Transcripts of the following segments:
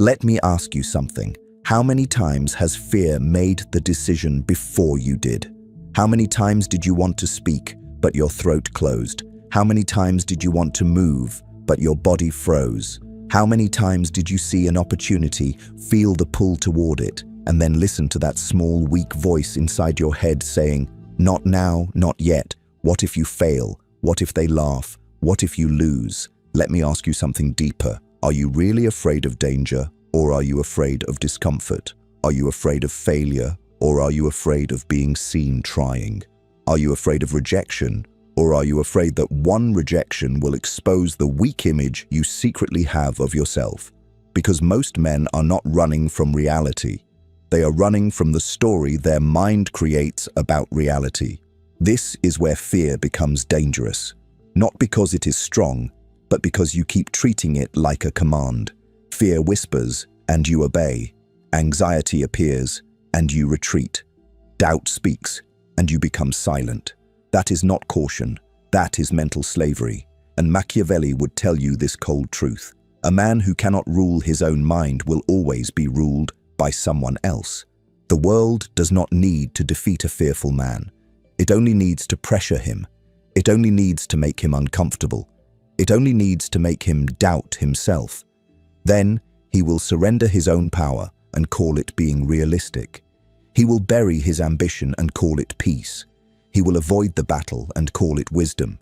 Let me ask you something. How many times has fear made the decision before you did? How many times did you want to speak, but your throat closed? How many times did you want to move, but your body froze? How many times did you see an opportunity, feel the pull toward it, and then listen to that small, weak voice inside your head saying, "Not now, not yet. What if you fail? What if they laugh? What if you lose?" Let me ask you something deeper. Are you really afraid of danger, or are you afraid of discomfort? Are you afraid of failure, or are you afraid of being seen trying? Are you afraid of rejection, or are you afraid that one rejection will expose the weak image you secretly have of yourself? Because most men are not running from reality. They are running from the story their mind creates about reality. This is where fear becomes dangerous, not because it is strong, but because you keep treating it like a command. Fear whispers, and you obey. Anxiety appears, and you retreat. Doubt speaks, and you become silent. That is not caution. That is mental slavery. And Machiavelli would tell you this cold truth. A man who cannot rule his own mind will always be ruled by someone else. The world does not need to defeat a fearful man. It only needs to pressure him. It only needs to make him uncomfortable. It only needs to make him doubt himself. Then he will surrender his own power and call it being realistic. He will bury his ambition and call it peace. He will avoid the battle and call it wisdom.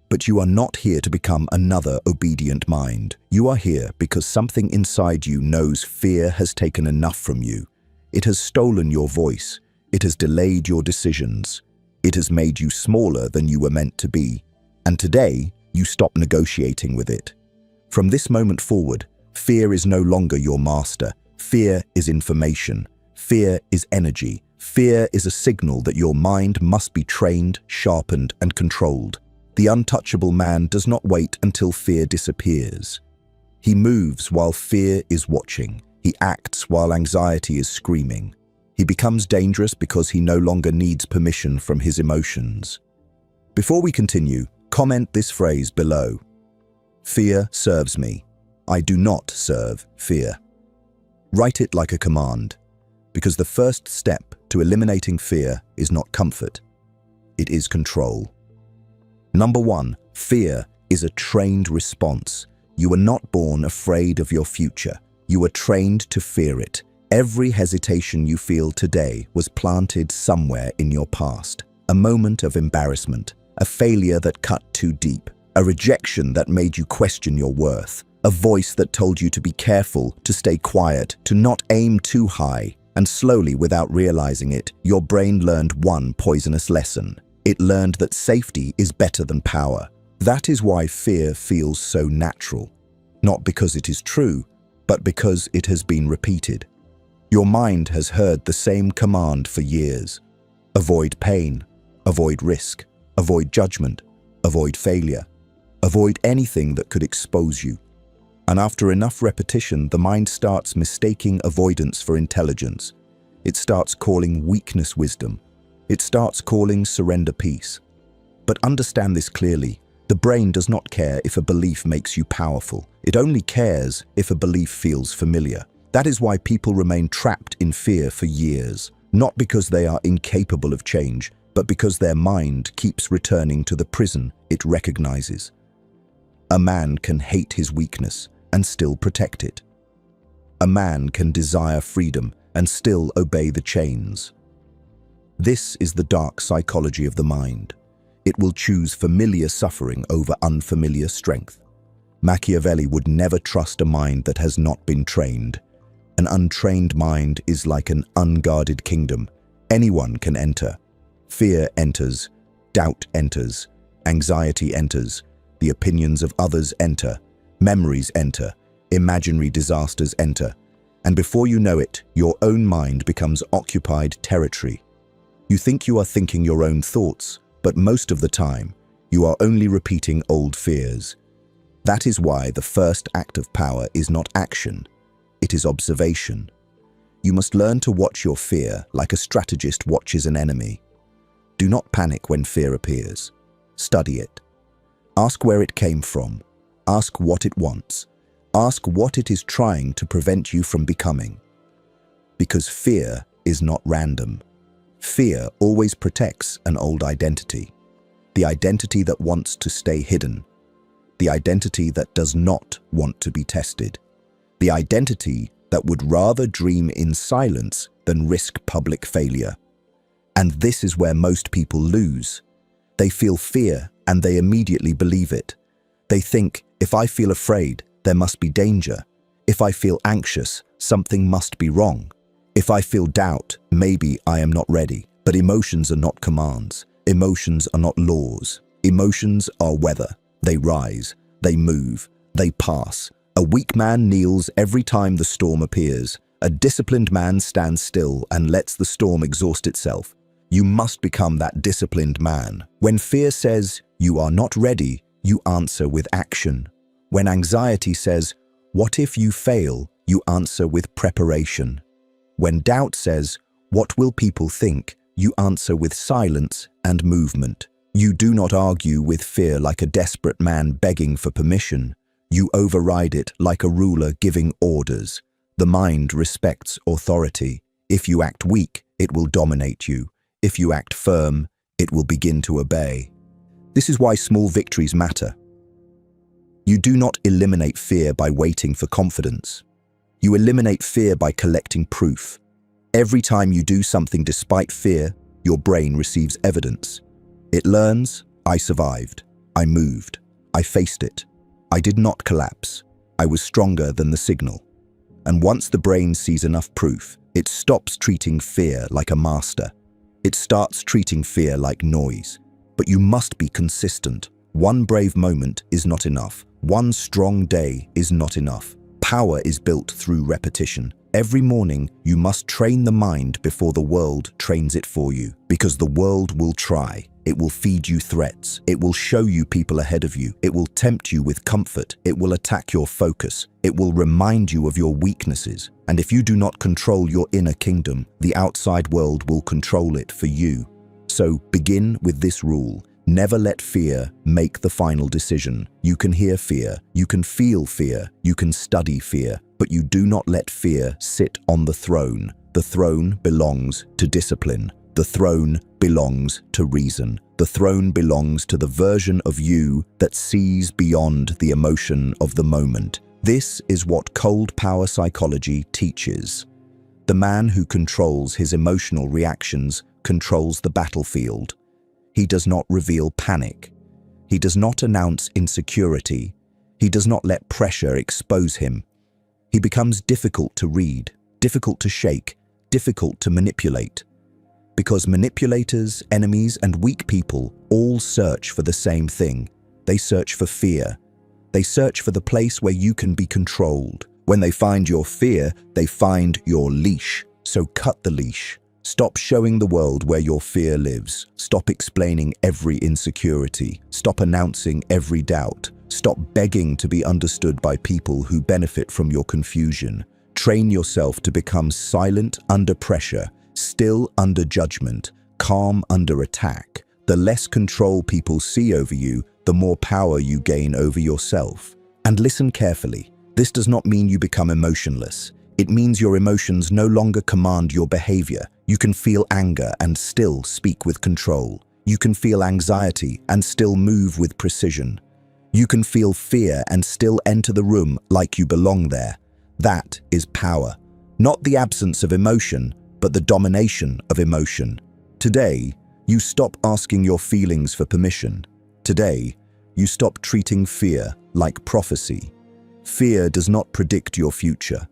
But you are not here to become another obedient mind. You are here because something inside you knows fear has taken enough from you. It has stolen your voice. It has delayed your decisions. It has made you smaller than you were meant to be. And today, you stop negotiating with it. From this moment forward, fear is no longer your master. Fear is information. Fear is energy. Fear is a signal that your mind must be trained, sharpened, and controlled. The untouchable man does not wait until fear disappears. He moves while fear is watching. He acts while anxiety is screaming. He becomes dangerous because he no longer needs permission from his emotions. Before we continue, comment this phrase below. Fear serves me. I do not serve fear. Write it like a command, because the first step to eliminating fear is not comfort. It is control. Number 1, fear is a trained response. You are not born afraid of your future. You are trained to fear it. Every hesitation you feel today was planted somewhere in your past. A moment of embarrassment, a failure that cut too deep, a rejection that made you question your worth, a voice that told you to be careful, to stay quiet, to not aim too high. And slowly, without realizing it, your brain learned one poisonous lesson. It learned that safety is better than power. That is why fear feels so natural. Not because it is true, but because it has been repeated. Your mind has heard the same command for years. Avoid pain, avoid risk, avoid judgment, avoid failure, avoid anything that could expose you. And after enough repetition, the mind starts mistaking avoidance for intelligence. It starts calling weakness wisdom. It starts calling surrender peace. But understand this clearly. The brain does not care if a belief makes you powerful. It only cares if a belief feels familiar. That is why people remain trapped in fear for years. Not because they are incapable of change, but because their mind keeps returning to the prison it recognizes. A man can hate his weakness and still protect it. A man can desire freedom and still obey the chains. This is the dark psychology of the mind. It will choose familiar suffering over unfamiliar strength. Machiavelli would never trust a mind that has not been trained. An untrained mind is like an unguarded kingdom. Anyone can enter. Fear enters, doubt enters, anxiety enters, the opinions of others enter, memories enter, imaginary disasters enter, and before you know it, your own mind becomes occupied territory. You think you are thinking your own thoughts, but most of the time, you are only repeating old fears. That is why the first act of power is not action, it is observation. You must learn to watch your fear like a strategist watches an enemy. Do not panic when fear appears. Study it. Ask where it came from. Ask what it wants. Ask what it is trying to prevent you from becoming. Because fear is not random. Fear always protects an old identity. The identity that wants to stay hidden. The identity that does not want to be tested. The identity that would rather dream in silence than risk public failure. And this is where most people lose. They feel fear and they immediately believe it. They think, if I feel afraid, there must be danger. If I feel anxious, something must be wrong. If I feel doubt, maybe I am not ready. But emotions are not commands. Emotions are not laws. Emotions are weather. They rise, they move, they pass. A weak man kneels every time the storm appears. A disciplined man stands still and lets the storm exhaust itself. You must become that disciplined man. When fear says, you are not ready, you answer with action. When anxiety says, what if you fail, you answer with preparation. When doubt says, what will people think, you answer with silence and movement. You do not argue with fear like a desperate man begging for permission. You override it like a ruler giving orders. The mind respects authority. If you act weak, it will dominate you. If you act firm, it will begin to obey. This is why small victories matter. You do not eliminate fear by waiting for confidence. You eliminate fear by collecting proof. Every time you do something despite fear, your brain receives evidence. It learns, I survived, I moved, I faced it, I did not collapse, I was stronger than the signal. And once the brain sees enough proof, it stops treating fear like a master. It starts treating fear like noise. But you must be consistent. One brave moment is not enough. One strong day is not enough. Power is built through repetition. Every morning, you must train the mind before the world trains it for you. Because the world will try. It will feed you threats. It will show you people ahead of you. It will tempt you with comfort. It will attack your focus. It will remind you of your weaknesses. And if you do not control your inner kingdom, the outside world will control it for you. So begin with this rule. Never let fear make the final decision. You can hear fear, you can feel fear, you can study fear, but you do not let fear sit on the throne. The throne belongs to discipline. The throne belongs to reason. The throne belongs to the version of you that sees beyond the emotion of the moment. This is what cold power psychology teaches. The man who controls his emotional reactions controls the battlefield. He does not reveal panic. He does not announce insecurity. He does not let pressure expose him. He becomes difficult to read, difficult to shake, difficult to manipulate. Because manipulators, enemies, and weak people all search for the same thing. They search for fear. They search for the place where you can be controlled. When they find your fear, they find your leash. So cut the leash. Stop showing the world where your fear lives. Stop explaining every insecurity. Stop announcing every doubt. Stop begging to be understood by people who benefit from your confusion. Train yourself to become silent under pressure, still under judgment, calm under attack. The less control people see over you, the more power you gain over yourself. And listen carefully. This does not mean you become emotionless. It means your emotions no longer command your behavior. You can feel anger and still speak with control. You can feel anxiety and still move with precision. You can feel fear and still enter the room like you belong there. That is power. Not the absence of emotion, but the domination of emotion. Today, you stop asking your feelings for permission. Today, you stop treating fear like prophecy. Fear does not predict your future.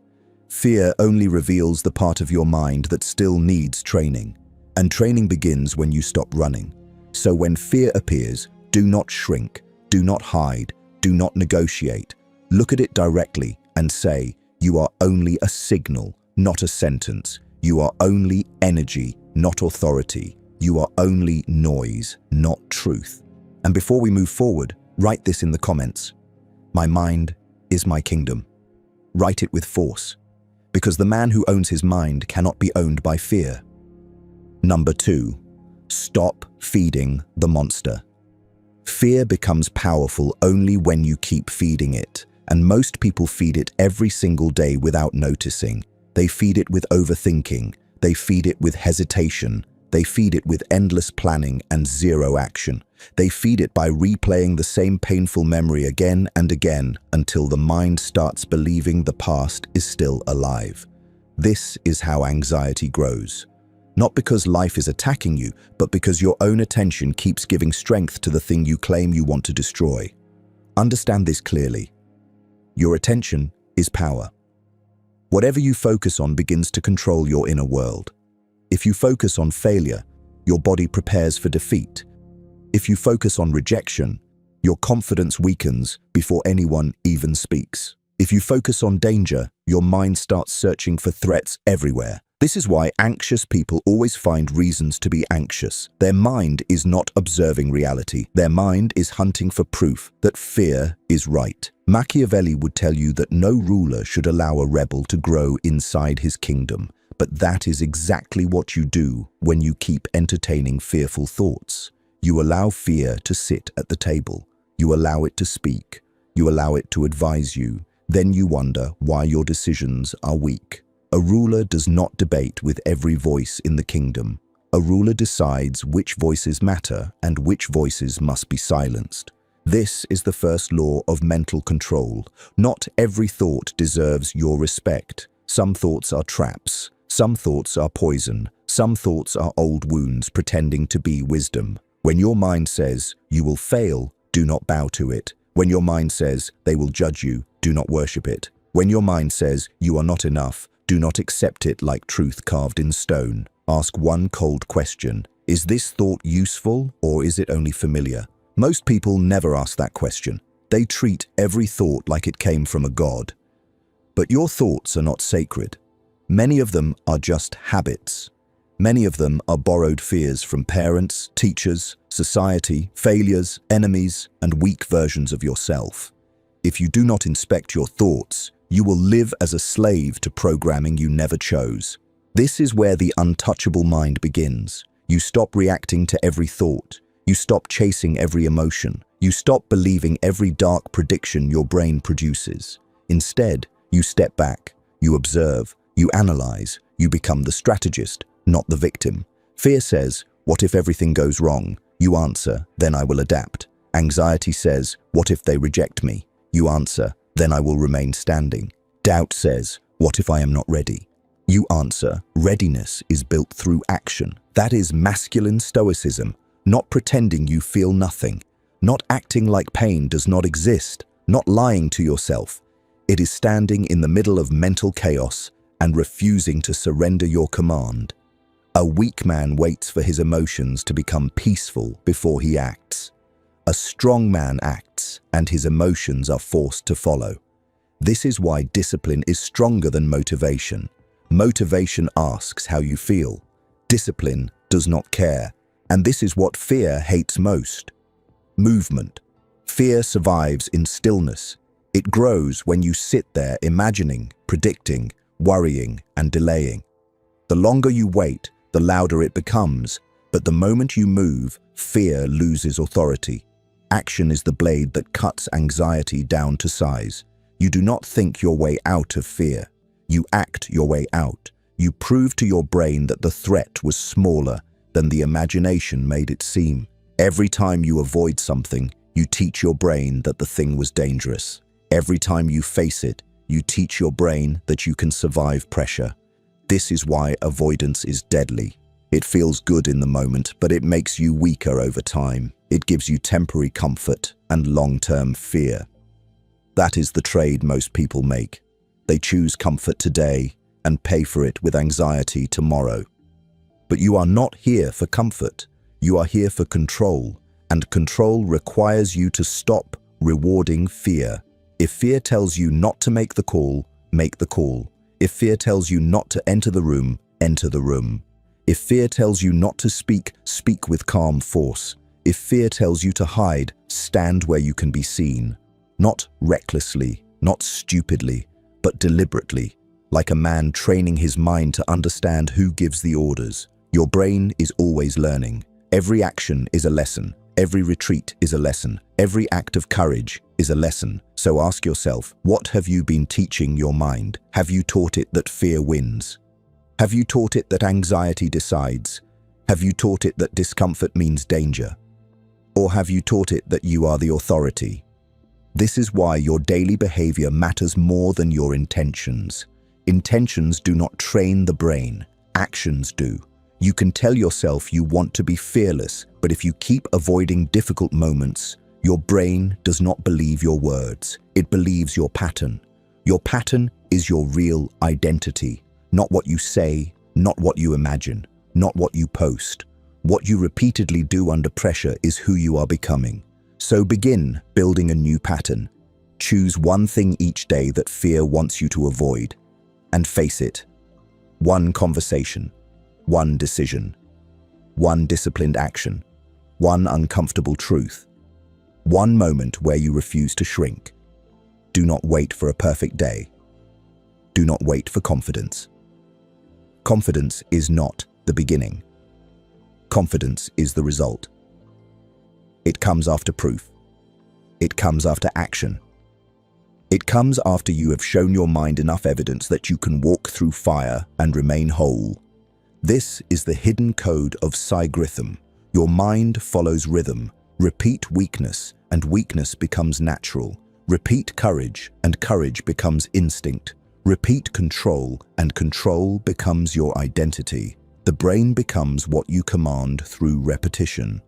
Fear only reveals the part of your mind that still needs training. And training begins when you stop running. So when fear appears, do not shrink, do not hide, do not negotiate. Look at it directly and say, you are only a signal, not a sentence. You are only energy, not authority. You are only noise, not truth. And before we move forward, write this in the comments. My mind is my kingdom. Write it with force. Because the man who owns his mind cannot be owned by fear. Number 2, stop feeding the monster. Fear becomes powerful only when you keep feeding it. and most people feed it every single day without noticing. They feed it with overthinking, they feed it with hesitation, they feed it with endless planning and zero action. They feed it by replaying the same painful memory again and again until the mind starts believing the past is still alive. This is how anxiety grows. Not because life is attacking you, but because your own attention keeps giving strength to the thing you claim you want to destroy. Understand this clearly. Your attention is power. Whatever you focus on begins to control your inner world. If you focus on failure, your body prepares for defeat. If you focus on rejection, your confidence weakens before anyone even speaks. If you focus on danger, your mind starts searching for threats everywhere. This is why anxious people always find reasons to be anxious. Their mind is not observing reality. Their mind is hunting for proof that fear is right. Machiavelli would tell you that no ruler should allow a rebel to grow inside his kingdom. But that is exactly what you do when you keep entertaining fearful thoughts. You allow fear to sit at the table. You allow it to speak. You allow it to advise you. Then you wonder why your decisions are weak. A ruler does not debate with every voice in the kingdom. A ruler decides which voices matter and which voices must be silenced. This is the first law of mental control. Not every thought deserves your respect. Some thoughts are traps. Some thoughts are poison. Some thoughts are old wounds pretending to be wisdom. When your mind says, you will fail, do not bow to it. When your mind says, they will judge you, do not worship it. When your mind says, you are not enough, do not accept it like truth carved in stone. Ask one cold question. Is this thought useful or is it only familiar? Most people never ask that question. They treat every thought like it came from a god. But your thoughts are not sacred. Many of them are just habits. Many of them are borrowed fears from parents, teachers, society, failures, enemies, and weak versions of yourself. If you do not inspect your thoughts, you will live as a slave to programming you never chose. This is where the untouchable mind begins. You stop reacting to every thought. You stop chasing every emotion. You stop believing every dark prediction your brain produces. Instead, you step back, you observe, you analyze, you become the strategist, not the victim. Fear says, what if everything goes wrong? You answer, then I will adapt. Anxiety says, what if they reject me? You answer, then I will remain standing. Doubt says, what if I am not ready? You answer, readiness is built through action. That is masculine stoicism, not pretending you feel nothing, not acting like pain does not exist, not lying to yourself. It is standing in the middle of mental chaos and refusing to surrender your command. A weak man waits for his emotions to become peaceful before he acts. A strong man acts, and his emotions are forced to follow. This is why discipline is stronger than motivation. Motivation asks how you feel. Discipline does not care, and this is what fear hates most. Movement. Fear survives in stillness. It grows when you sit there imagining, predicting, worrying, and delaying. The longer you wait, the louder it becomes, but the moment you move, fear loses authority. Action is the blade that cuts anxiety down to size. You do not think your way out of fear. You act your way out. You prove to your brain that the threat was smaller than the imagination made it seem. Every time you avoid something, you teach your brain that the thing was dangerous. Every time you face it, you teach your brain that you can survive pressure. This is why avoidance is deadly. It feels good in the moment, but it makes you weaker over time. It gives you temporary comfort and long-term fear. That is the trade most people make. They choose comfort today and pay for it with anxiety tomorrow. But you are not here for comfort. You are here for control, and control requires you to stop rewarding fear. If fear tells you not to make the call, make the call. If fear tells you not to enter the room, enter the room. If fear tells you not to speak, speak with calm force. If fear tells you to hide, stand where you can be seen. Not recklessly, not stupidly, but deliberately, like a man training his mind to understand who gives the orders. Your brain is always learning. Every action is a lesson. Every retreat is a lesson. Every act of courage is a lesson. So ask yourself, what have you been teaching your mind? Have you taught it that fear wins? Have you taught it that anxiety decides? Have you taught it that discomfort means danger? Or have you taught it that you are the authority? This is why your daily behavior matters more than your intentions. Intentions do not train the brain. Actions do. You can tell yourself you want to be fearless, but if you keep avoiding difficult moments, your brain does not believe your words. It believes your pattern. Your pattern is your real identity, not what you say, not what you imagine, not what you post. What you repeatedly do under pressure is who you are becoming. So begin building a new pattern. Choose one thing each day that fear wants you to avoid, and face it. One conversation, one decision, one disciplined action, one uncomfortable truth, one moment where you refuse to shrink. Do not wait for a perfect day. Do not wait for confidence. Confidence is not the beginning. Confidence is the result. It comes after proof. It comes after action. It comes after you have shown your mind enough evidence that you can walk through fire and remain whole. This is the hidden code of Psygrythum. Your mind follows rhythm. Repeat weakness, and weakness becomes natural. Repeat courage, and courage becomes instinct. Repeat control, and control becomes your identity. The brain becomes what you command through repetition.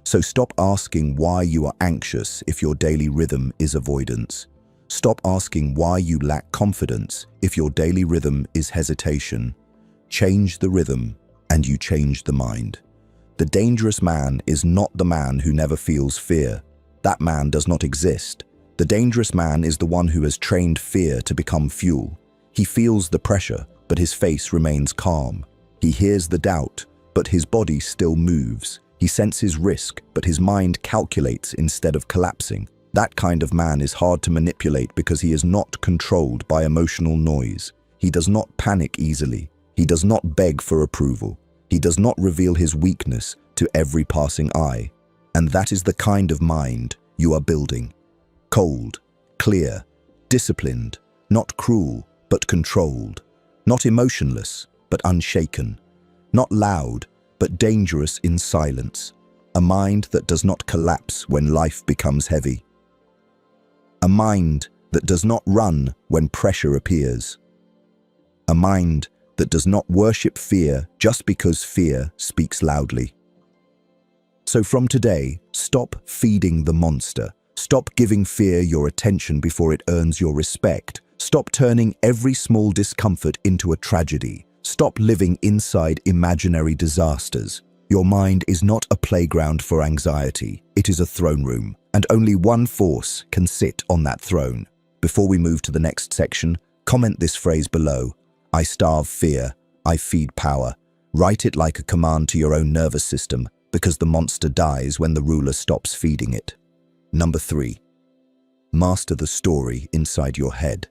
So stop asking why you are anxious if your daily rhythm is avoidance. Stop asking why you lack confidence if your daily rhythm is hesitation. Change the rhythm, and you change the mind. The dangerous man is not the man who never feels fear. That man does not exist. The dangerous man is the one who has trained fear to become fuel. He feels the pressure, but his face remains calm. He hears the doubt, but his body still moves. He senses risk, but his mind calculates instead of collapsing. That kind of man is hard to manipulate because he is not controlled by emotional noise. He does not panic easily. He does not beg for approval. He does not reveal his weakness to every passing eye. And that is the kind of mind you are building. Cold, clear, disciplined, not cruel, but controlled. Not emotionless, but unshaken. Not loud, but dangerous in silence. A mind that does not collapse when life becomes heavy. A mind that does not run when pressure appears. A mind that does not worship fear just because fear speaks loudly. So from today, stop feeding the monster. Stop giving fear your attention before it earns your respect. Stop turning every small discomfort into a tragedy. Stop living inside imaginary disasters. Your mind is not a playground for anxiety. It is a throne room, and only one force can sit on that throne. Before we move to the next section, comment this phrase below. I starve fear, I feed power. Write it like a command to your own nervous system, because the monster dies when the ruler stops feeding it. Number 3. Master the story inside your head.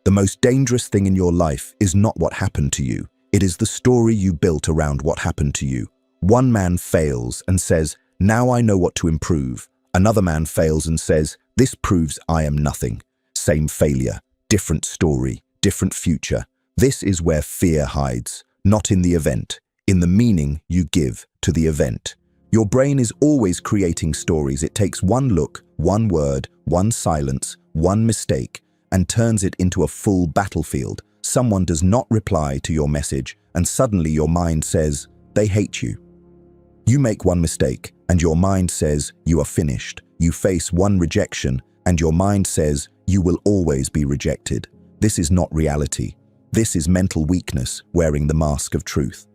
The most dangerous thing in your life is not what happened to you. It is the story you built around what happened to you. One man fails and says, now I know what to improve. Another man fails and says, this proves I am nothing. Same failure, different story, different future. This is where fear hides, not in the event, in the meaning you give to the event. Your brain is always creating stories. It takes one look, one word, one silence, one mistake, and turns it into a full battlefield. Someone does not reply to your message, and suddenly your mind says, they hate you. You make one mistake, and your mind says, you are finished. You face one rejection, and your mind says, you will always be rejected. This is not reality. This is mental weakness wearing the mask of truth.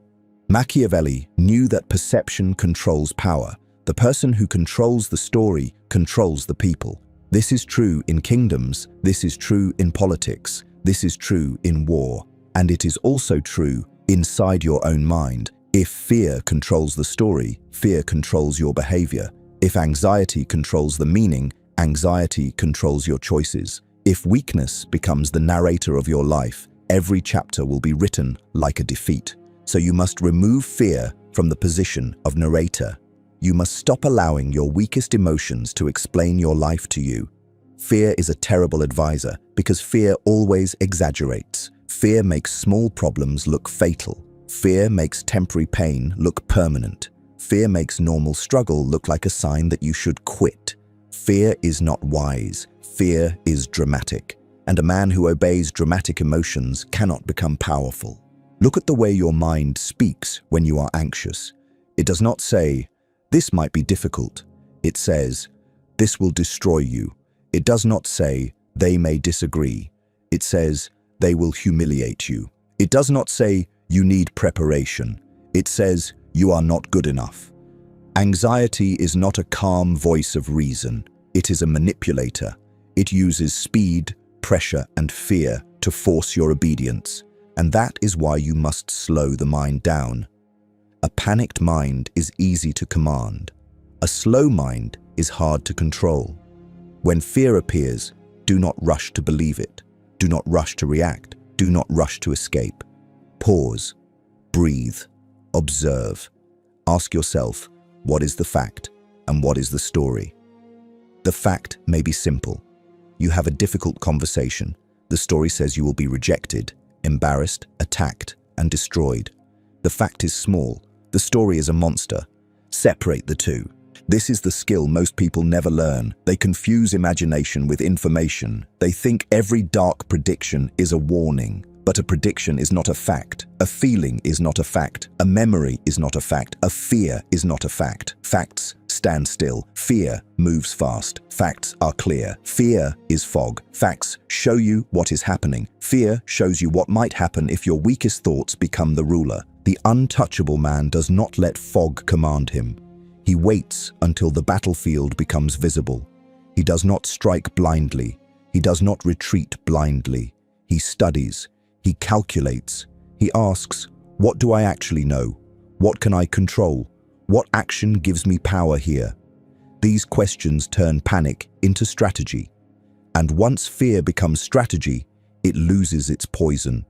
Machiavelli knew that perception controls power. The person who controls the story controls the people. This is true in kingdoms, this is true in politics, this is true in war, and it is also true inside your own mind. If fear controls the story, fear controls your behavior. If anxiety controls the meaning, anxiety controls your choices. If weakness becomes the narrator of your life, every chapter will be written like a defeat. So you must remove fear from the position of narrator. You must stop allowing your weakest emotions to explain your life to you. Fear is a terrible advisor because fear always exaggerates. Fear makes small problems look fatal. Fear makes temporary pain look permanent. Fear makes normal struggle look like a sign that you should quit. Fear is not wise. Fear is dramatic. And a man who obeys dramatic emotions cannot become powerful. Look at the way your mind speaks when you are anxious. It does not say, "This might be difficult." It says, "This will destroy you." It does not say, "They may disagree." It says, "They will humiliate you." It does not say, "You need preparation." It says, "You are not good enough." Anxiety is not a calm voice of reason. It is a manipulator. It uses speed, pressure, and fear to force your obedience. And that is why you must slow the mind down. A panicked mind is easy to command. A slow mind is hard to control. When fear appears, do not rush to believe it. Do not rush to react. Do not rush to escape. Pause. Breathe. Observe. Ask yourself, what is the fact and what is the story? The fact may be simple. You have a difficult conversation. The story says you will be rejected, embarrassed, attacked, and destroyed. The fact is small. The story is a monster. Separate the two. This is the skill most people never learn. They confuse imagination with information. They think every dark prediction is a warning. But a prediction is not a fact. A feeling is not a fact. A memory is not a fact. A fear is not a fact. Facts stand still. Fear moves fast. Facts are clear. Fear is fog. Facts show you what is happening. Fear shows you what might happen if your weakest thoughts become the ruler. The untouchable man does not let fog command him. He waits until the battlefield becomes visible. He does not strike blindly. He does not retreat blindly. He studies. He calculates. He asks, what do I actually know? What can I control? What action gives me power here? These questions turn panic into strategy. And once fear becomes strategy, it loses its poison.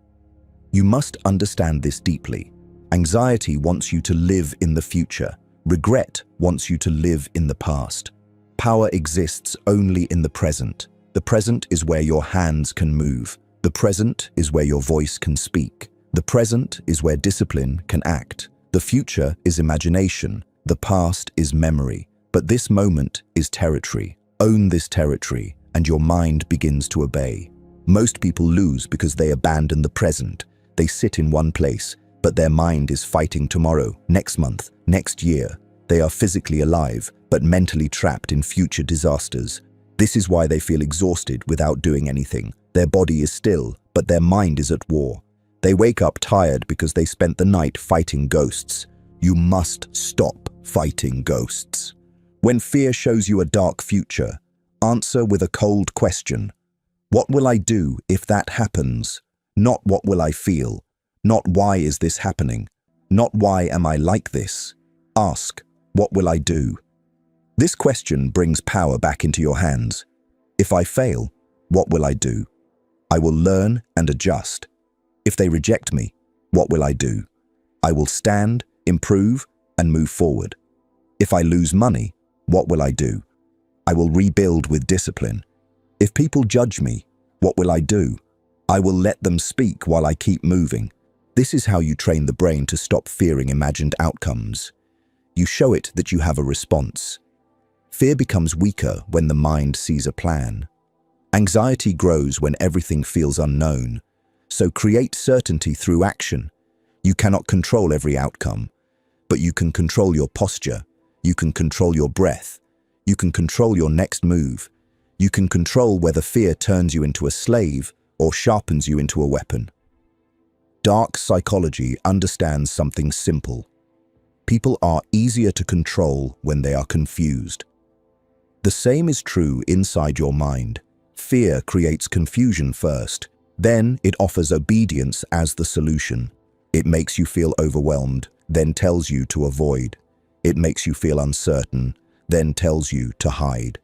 You must understand this deeply. Anxiety wants you to live in the future. Regret wants you to live in the past. Power exists only in the present. The present is where your hands can move. The present is where your voice can speak. The present is where discipline can act. The future is imagination. The past is memory. But this moment is territory. Own this territory, and your mind begins to obey. Most people lose because they abandon the present. They sit in one place, but their mind is fighting tomorrow, next month, next year. They are physically alive, but mentally trapped in future disasters. This is why they feel exhausted without doing anything. Their body is still, but their mind is at war. They wake up tired because they spent the night fighting ghosts. You must stop fighting ghosts. When fear shows you a dark future, answer with a cold question. What will I do if that happens? Not what will I feel? Not why is this happening? Not why am I like this? Ask, what will I do? This question brings power back into your hands. If I fail, what will I do? I will learn and adjust. If they reject me, what will I do? I will stand, improve, and move forward. If I lose money, what will I do? I will rebuild with discipline. If people judge me, what will I do? I will let them speak while I keep moving. This is how you train the brain to stop fearing imagined outcomes. You show it that you have a response. Fear becomes weaker when the mind sees a plan. Anxiety grows when everything feels unknown. So create certainty through action. You cannot control every outcome, but you can control your posture. You can control your breath. You can control your next move. You can control whether fear turns you into a slave or sharpens you into a weapon. Dark psychology understands something simple. People are easier to control when they are confused. The same is true inside your mind. Fear creates confusion first, then it offers obedience as the solution. It makes you feel overwhelmed, then tells you to avoid. It makes you feel uncertain, then tells you to hide.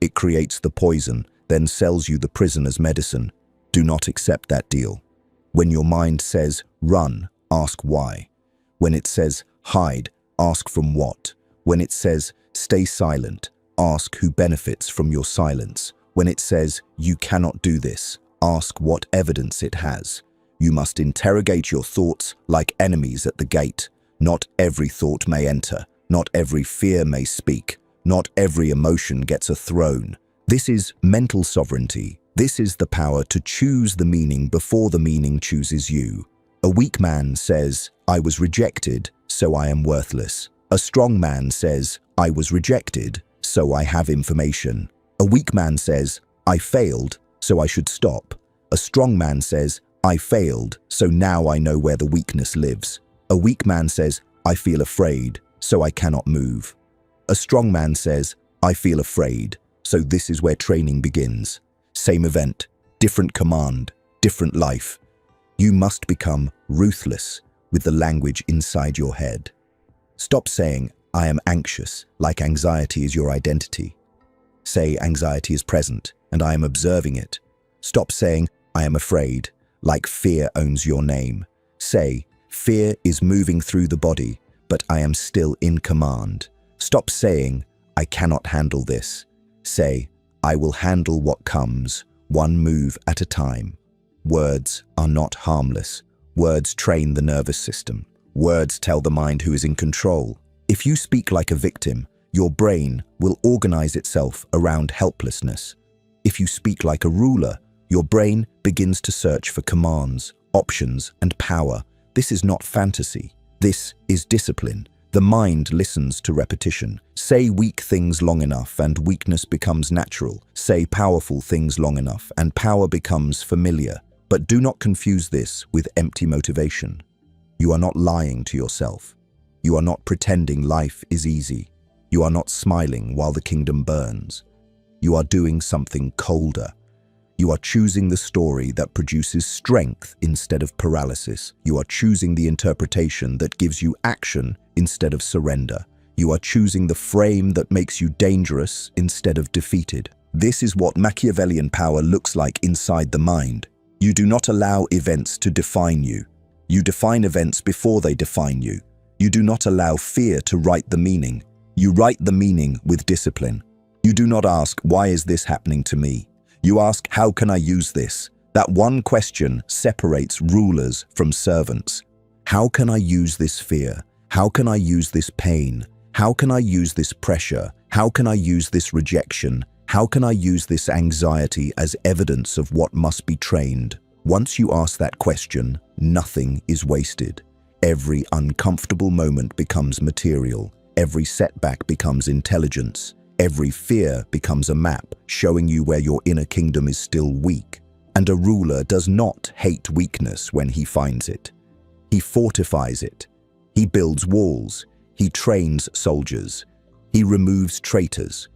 It creates the poison, then sells you the prison as medicine. Do not accept that deal. When your mind says, run, ask why. When it says, hide, ask from what. When it says, stay silent, ask who benefits from your silence. When it says, you cannot do this, ask what evidence it has. You must interrogate your thoughts like enemies at the gate. Not every thought may enter. Not every fear may speak. Not every emotion gets a throne. This is mental sovereignty. This is the power to choose the meaning before the meaning chooses you. A weak man says, I was rejected, so I am worthless. A strong man says, I was rejected, so I have information. A weak man says, I failed, so I should stop. A strong man says, I failed, so now I know where the weakness lives. A weak man says, I feel afraid, so I cannot move. A strong man says, I feel afraid, so this is where training begins. Same event, different command, different life. You must become ruthless with the language inside your head. Stop saying, I am anxious, like anxiety is your identity. Say, anxiety is present, and I am observing it. Stop saying, I am afraid, like fear owns your name. Say, fear is moving through the body, but I am still in command. Stop saying, I cannot handle this. Say, I will handle what comes, one move at a time. Words are not harmless. Words train the nervous system. Words tell the mind who is in control. If you speak like a victim, your brain will organize itself around helplessness. If you speak like a ruler, your brain begins to search for commands, options, and power. This is not fantasy. This is discipline. The mind listens to repetition. Say weak things long enough and weakness becomes natural. Say powerful things long enough and power becomes familiar. But do not confuse this with empty motivation. You are not lying to yourself. You are not pretending life is easy. You are not smiling while the kingdom burns. You are doing something colder. You are choosing the story that produces strength instead of paralysis. You are choosing the interpretation that gives you action instead of surrender. You are choosing the frame that makes you dangerous instead of defeated. This is what Machiavellian power looks like inside the mind. You do not allow events to define you. You define events before they define you. You do not allow fear to write the meaning. You write the meaning with discipline. You do not ask, why is this happening to me? You ask, how can I use this? That one question separates rulers from servants. How can I use this fear? How can I use this pain? How can I use this pressure? How can I use this rejection? How can I use this anxiety as evidence of what must be trained? Once you ask that question, nothing is wasted. Every uncomfortable moment becomes material. Every setback becomes intelligence. Every fear becomes a map, showing you where your inner kingdom is still weak. And a ruler does not hate weakness when he finds it. He fortifies it. He builds walls. He trains soldiers. He removes traitors.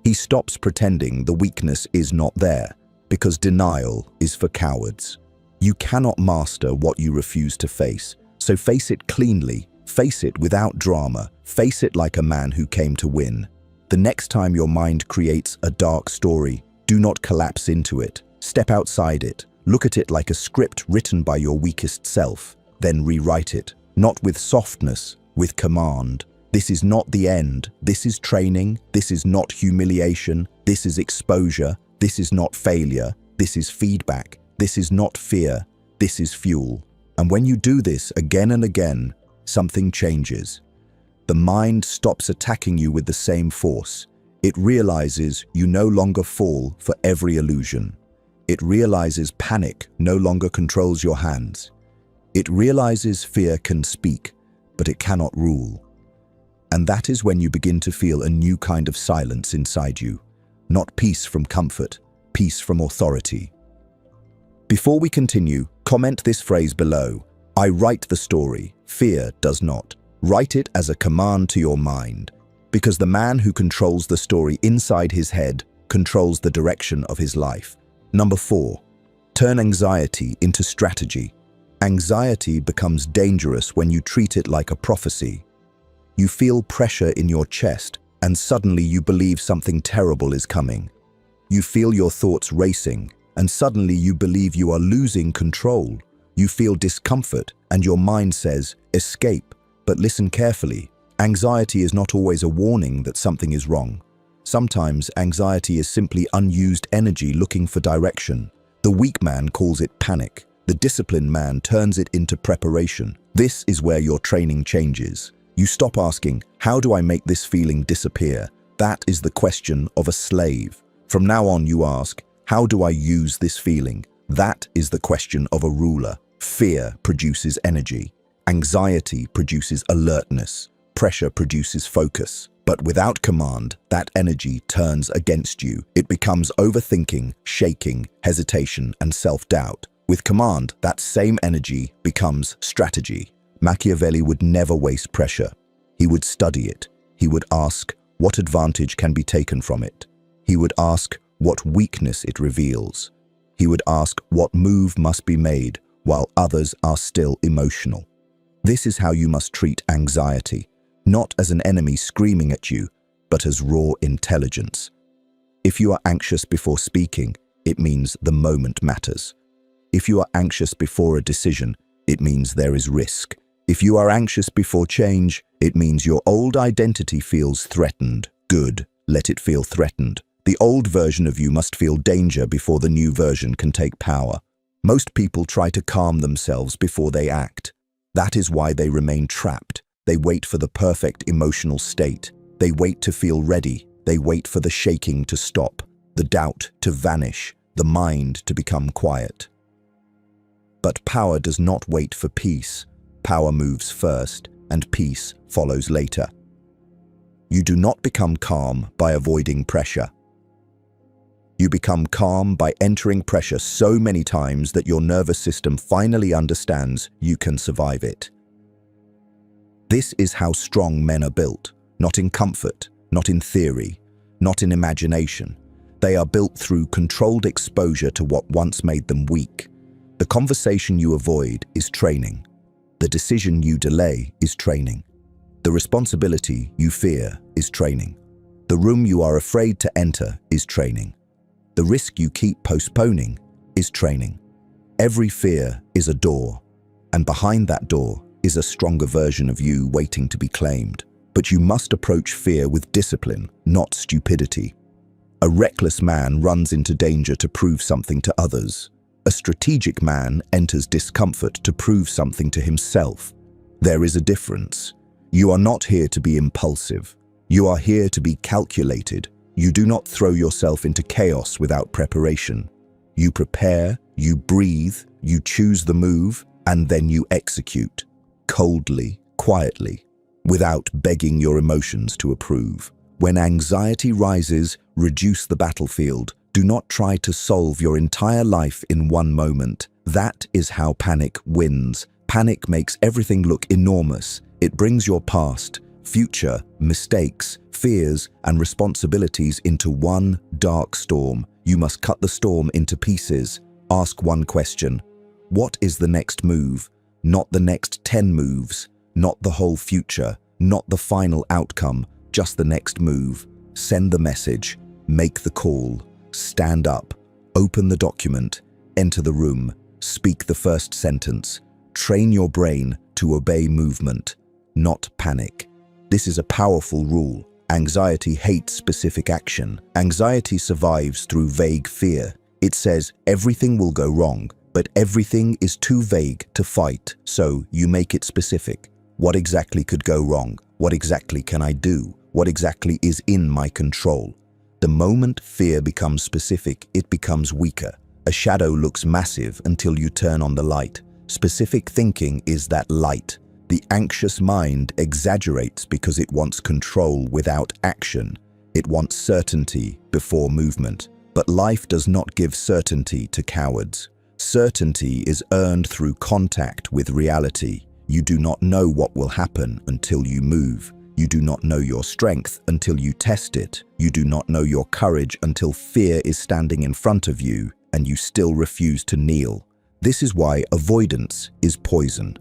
He stops pretending the weakness is not there, because denial is for cowards. You cannot master what you refuse to face, so face it cleanly, face it without drama, face it like a man who came to win. The next time your mind creates a dark story, do not collapse into it. Step outside it. Look at it like a script written by your weakest self. Then rewrite it, not with softness, with command. This is not the end. This is training. This is not humiliation. This is exposure. This is not failure. This is feedback. This is not fear. This is fuel. And when you do this again and again, something changes. The mind stops attacking you with the same force. It realizes you no longer fall for every illusion. It realizes panic no longer controls your hands. It realizes fear can speak, but it cannot rule. And that is when you begin to feel a new kind of silence inside you. Not peace from comfort, peace from authority. Before we continue, comment this phrase below. I write the story, fear does not. Write it as a command to your mind, because the man who controls the story inside his head controls the direction of his life. Number 4, turn anxiety into strategy. Anxiety becomes dangerous when you treat it like a prophecy. You feel pressure in your chest, and suddenly you believe something terrible is coming. You feel your thoughts racing, and suddenly you believe you are losing control. You feel discomfort, and your mind says, escape. But listen carefully. Anxiety is not always a warning that something is wrong. Sometimes anxiety is simply unused energy looking for direction. The weak man calls it panic. The disciplined man turns it into preparation. This is where your training changes. You stop asking, how do I make this feeling disappear? That is the question of a slave. From now on you ask, how do I use this feeling? That is the question of a ruler. Fear produces energy. Anxiety produces alertness. Pressure produces focus. But without command, that energy turns against you. It becomes overthinking, shaking, hesitation, and self-doubt. With command, that same energy becomes strategy. Machiavelli would never waste pressure. He would study it. He would ask, what advantage can be taken from it? He would ask, what weakness it reveals. He would ask, what move must be made while others are still emotional. This is how you must treat anxiety, not as an enemy screaming at you, but as raw intelligence. If you are anxious before speaking, it means the moment matters. If you are anxious before a decision, it means there is risk. If you are anxious before change, it means your old identity feels threatened. Good, let it feel threatened. The old version of you must feel danger before the new version can take power. Most people try to calm themselves before they act. That is why they remain trapped. They wait for the perfect emotional state. They wait to feel ready. They wait for the shaking to stop, the doubt to vanish, the mind to become quiet. But power does not wait for peace. Power moves first, and peace follows later. You do not become calm by avoiding pressure. You become calm by entering pressure so many times that your nervous system finally understands you can survive it. This is how strong men are built, not in comfort, not in theory, not in imagination. They are built through controlled exposure to what once made them weak. The conversation you avoid is training. The decision you delay is training. The responsibility you fear is training. The room you are afraid to enter is training. The risk you keep postponing is training. Every fear is a door, and behind that door is a stronger version of you waiting to be claimed. But you must approach fear with discipline, not stupidity. A reckless man runs into danger to prove something to others. A strategic man enters discomfort to prove something to himself. There is a difference. You are not here to be impulsive. You are here to be calculated. You do not throw yourself into chaos without preparation. You prepare, you breathe, you choose the move, and then you execute. Coldly, quietly, without begging your emotions to approve. When anxiety rises, reduce the battlefield. Do not try to solve your entire life in one moment. That is how panic wins. Panic makes everything look enormous. It brings your past, future, mistakes, fears, and responsibilities into one dark storm. You must cut the storm into pieces. Ask one question. What is the next move? Not the next 10 moves. Not the whole future. Not the final outcome. Just the next move. Send the message. Make the call. Stand up. Open the document. Enter the room. Speak the first sentence. Train your brain to obey movement, not panic. This is a powerful rule. Anxiety hates specific action. Anxiety survives through vague fear. It says everything will go wrong, but everything is too vague to fight, so you make it specific. What exactly could go wrong? What exactly can I do? What exactly is in my control? The moment fear becomes specific, it becomes weaker. A shadow looks massive until you turn on the light. Specific thinking is that light. The anxious mind exaggerates because it wants control without action. It wants certainty before movement. But life does not give certainty to cowards. Certainty is earned through contact with reality. You do not know what will happen until you move. You do not know your strength until you test it. You do not know your courage until fear is standing in front of you and you still refuse to kneel. This is why avoidance is poison.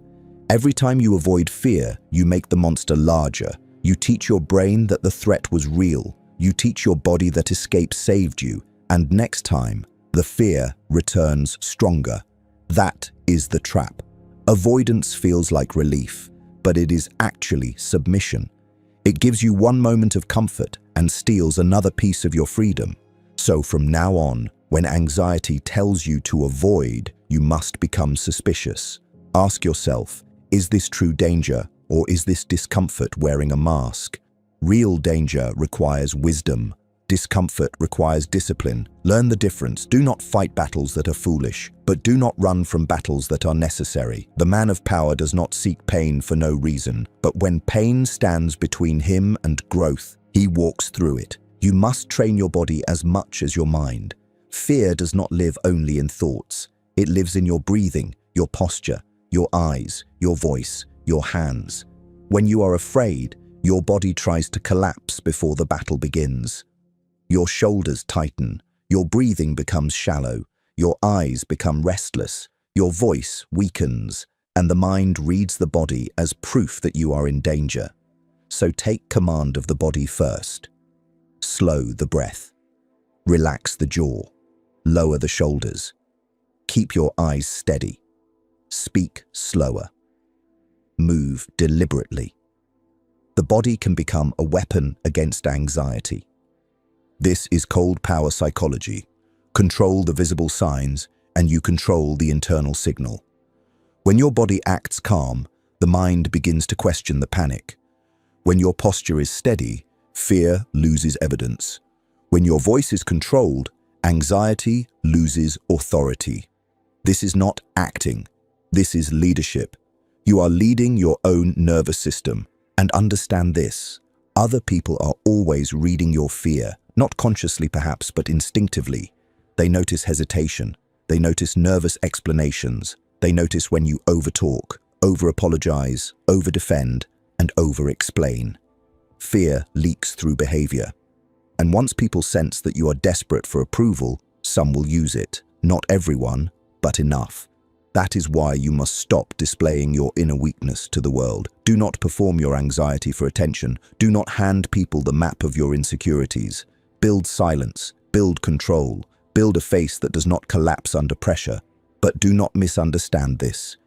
Every time you avoid fear, you make the monster larger. You teach your brain that the threat was real. You teach your body that escape saved you. And next time, the fear returns stronger. That is the trap. Avoidance feels like relief, but it is actually submission. It gives you one moment of comfort and steals another piece of your freedom. So from now on, when anxiety tells you to avoid, you must become suspicious. Ask yourself, is this true danger or is this discomfort wearing a mask? Real danger requires wisdom. Discomfort requires discipline. Learn the difference. Do not fight battles that are foolish, but do not run from battles that are necessary. The man of power does not seek pain for no reason, but when pain stands between him and growth, he walks through it. You must train your body as much as your mind. Fear does not live only in thoughts. It lives in your breathing, your posture, your eyes, your voice, your hands. When you are afraid, your body tries to collapse before the battle begins. Your shoulders tighten, your breathing becomes shallow, your eyes become restless, your voice weakens, and the mind reads the body as proof that you are in danger. So take command of the body first. Slow the breath. Relax the jaw. Lower the shoulders. Keep your eyes steady. Speak slower. Move deliberately. The body can become a weapon against anxiety. This is cold power psychology. Control the visible signs, and you control the internal signal. When your body acts calm, the mind begins to question the panic. When your posture is steady, fear loses evidence. When your voice is controlled, anxiety loses authority. This is not acting. This is leadership. You are leading your own nervous system. And understand this, other people are always reading your fear, not consciously perhaps, but instinctively. They notice hesitation. They notice nervous explanations. They notice when you overtalk, over-apologize, over-defend, and over-explain. Fear leaks through behavior. And once people sense that you are desperate for approval, some will use it. Not everyone, but enough. That is why you must stop displaying your inner weakness to the world. Do not perform your anxiety for attention. Do not hand people the map of your insecurities. Build silence, build control, build a face that does not collapse under pressure. But do not misunderstand this.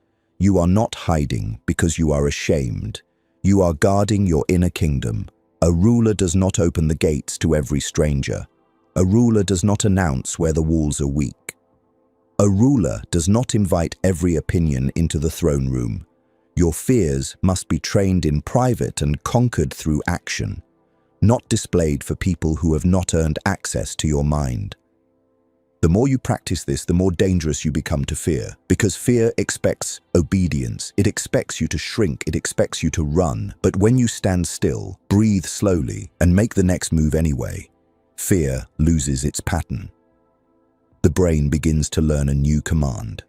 You are not hiding because you are ashamed. You are guarding your inner kingdom. A ruler does not open the gates to every stranger. A ruler does not announce where the walls are weak. A ruler does not invite every opinion into the throne room. Your fears must be trained in private and conquered through action, not displayed for people who have not earned access to your mind. The more you practice this, the more dangerous you become to fear, because fear expects obedience. It expects you to shrink. It expects you to run. But when you stand still, breathe slowly, and make the next move anyway, fear loses its pattern. The brain begins to learn a new command.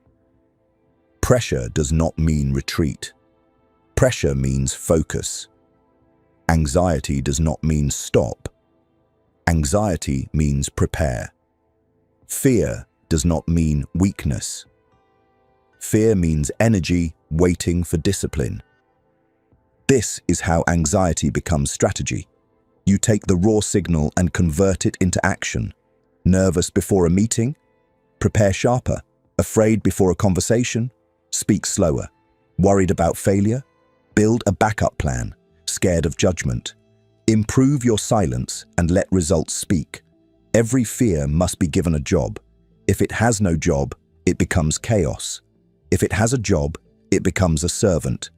Pressure does not mean retreat. Pressure means focus. Anxiety does not mean stop. Anxiety means prepare. Fear does not mean weakness. Fear means energy waiting for discipline. This is how anxiety becomes strategy. You take the raw signal and convert it into action. Nervous before a meeting? Prepare sharper. Afraid before a conversation? Speak slower. Worried about failure? Build a backup plan. Scared of judgment? Improve your silence and let results speak. Every fear must be given a job. If it has no job, it becomes chaos. If it has a job, it becomes a servant.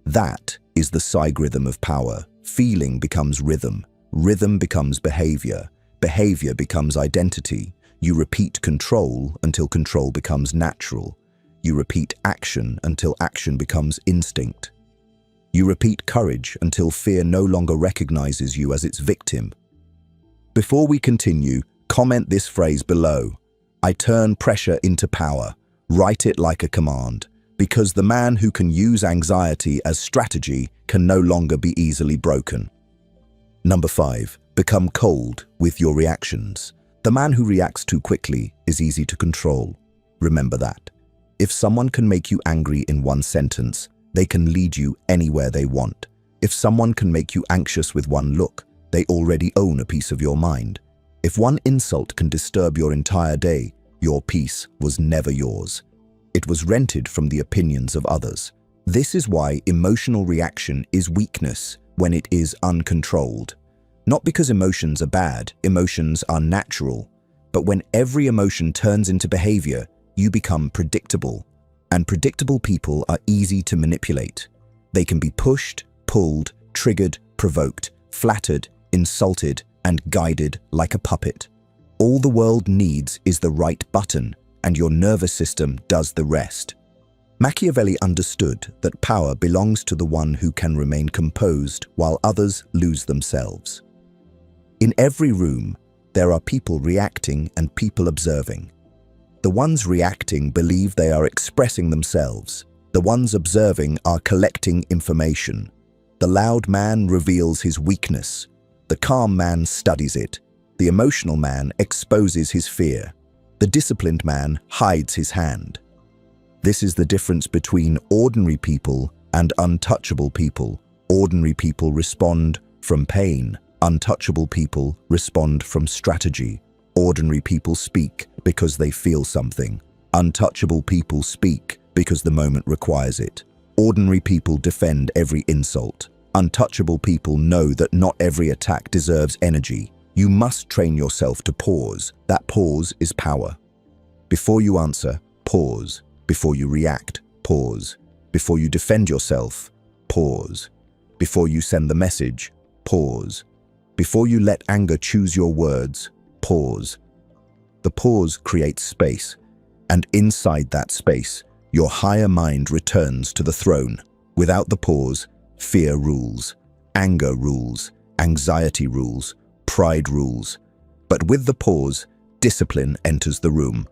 That is the psych-rhythm of power. Feeling becomes rhythm. Rhythm becomes behavior. Behavior becomes identity. You repeat control until control becomes natural. You repeat action until action becomes instinct. You repeat courage until fear no longer recognizes you as its victim. Before we continue, comment this phrase below. I turn pressure into power. Write it like a command, because the man who can use anxiety as strategy can no longer be easily broken. Number 5. Become cold with your reactions. The man who reacts too quickly is easy to control. Remember that. If someone can make you angry in one sentence, they can lead you anywhere they want. If someone can make you anxious with one look, they already own a piece of your mind. If one insult can disturb your entire day, your peace was never yours. It was rented from the opinions of others. This is why emotional reaction is weakness, when it is uncontrolled. Not because emotions are bad, emotions are natural, but when every emotion turns into behavior, you become predictable. And predictable people are easy to manipulate. They can be pushed, pulled, triggered, provoked, flattered, insulted, and guided like a puppet. All the world needs is the right button, and your nervous system does the rest. Machiavelli understood that power belongs to the one who can remain composed while others lose themselves. In every room, there are people reacting and people observing. The ones reacting believe they are expressing themselves. The ones observing are collecting information. The loud man reveals his weakness. The calm man studies it. The emotional man exposes his fear. The disciplined man hides his hand. This is the difference between ordinary people and untouchable people. Ordinary people respond from pain. Untouchable people respond from strategy. Ordinary people speak because they feel something. Untouchable people speak because the moment requires it. Ordinary people defend every insult. Untouchable people know that not every attack deserves energy. You must train yourself to pause. That pause is power. Before you answer, pause. Before you react, pause. Before you defend yourself, pause. Before you send the message, pause. Before you let anger choose your words, pause. The pause creates space, and inside that space, your higher mind returns to the throne. Without the pause, fear rules, anger rules, anxiety rules, pride rules. But with the pause, discipline enters the room.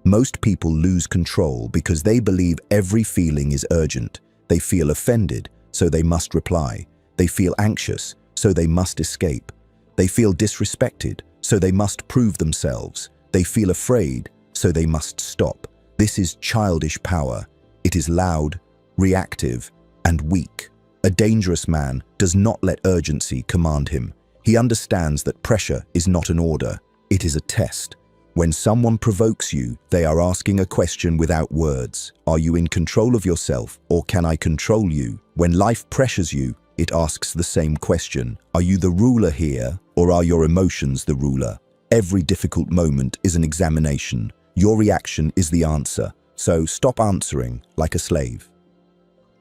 Most people lose control because they believe every feeling is urgent. They feel offended, so they must reply. They feel anxious, so they must escape. They feel disrespected, so they must prove themselves. They feel afraid, so they must stop. This is childish power. It is loud, reactive, and weak. A dangerous man does not let urgency command him. He understands that pressure is not an order, it is a test. When someone provokes you, they are asking a question without words. Are you in control of yourself, or can I control you? When life pressures you, it asks the same question. Are you the ruler here, or are your emotions the ruler? Every difficult moment is an examination. Your reaction is the answer, so stop answering like a slave.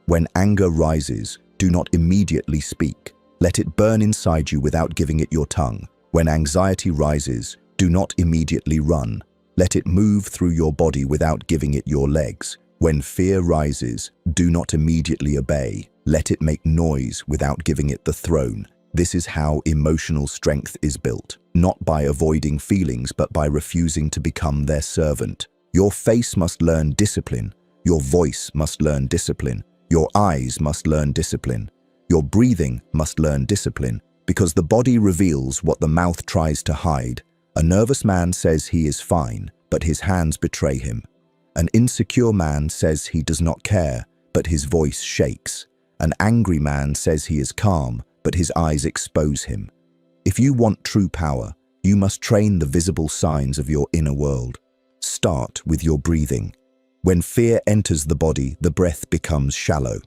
When anger rises, do not immediately speak. Let it burn inside you without giving it your tongue. When anxiety rises, do not immediately run. Let it move through your body without giving it your legs. When fear rises, do not immediately obey. Let it make noise without giving it the throne. This is how emotional strength is built, not by avoiding feelings, but by refusing to become their servant. Your face must learn discipline. Your voice must learn discipline. Your eyes must learn discipline. Your breathing must learn discipline, because the body reveals what the mouth tries to hide. A nervous man says he is fine, but his hands betray him. An insecure man says he does not care, but his voice shakes. An angry man says he is calm, but his eyes expose him. If you want true power, you must train the visible signs of your inner world. Start with your breathing. When fear enters the body, the breath becomes shallow.